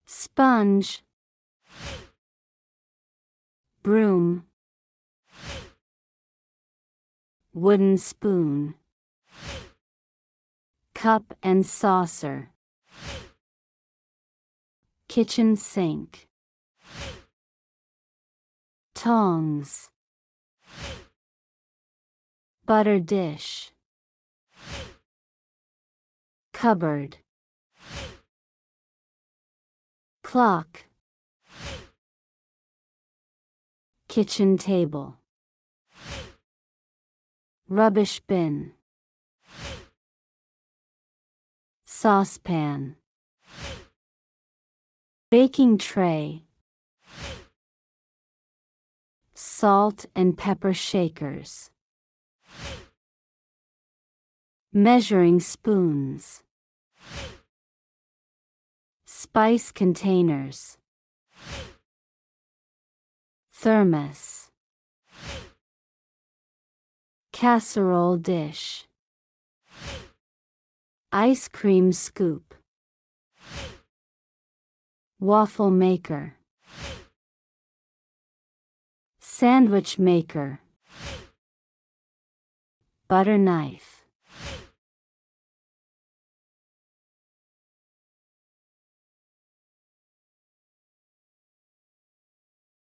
sponge, broom, wooden spoon, cup and saucer, kitchen sink, tongs, butter dish, cupboard, clock, kitchen table, rubbish bin, saucepan, baking tray, salt and pepper shakers, measuring spoons, spice containers, thermos, casserole dish, ice cream scoop, waffle maker, sandwich maker, butter knife.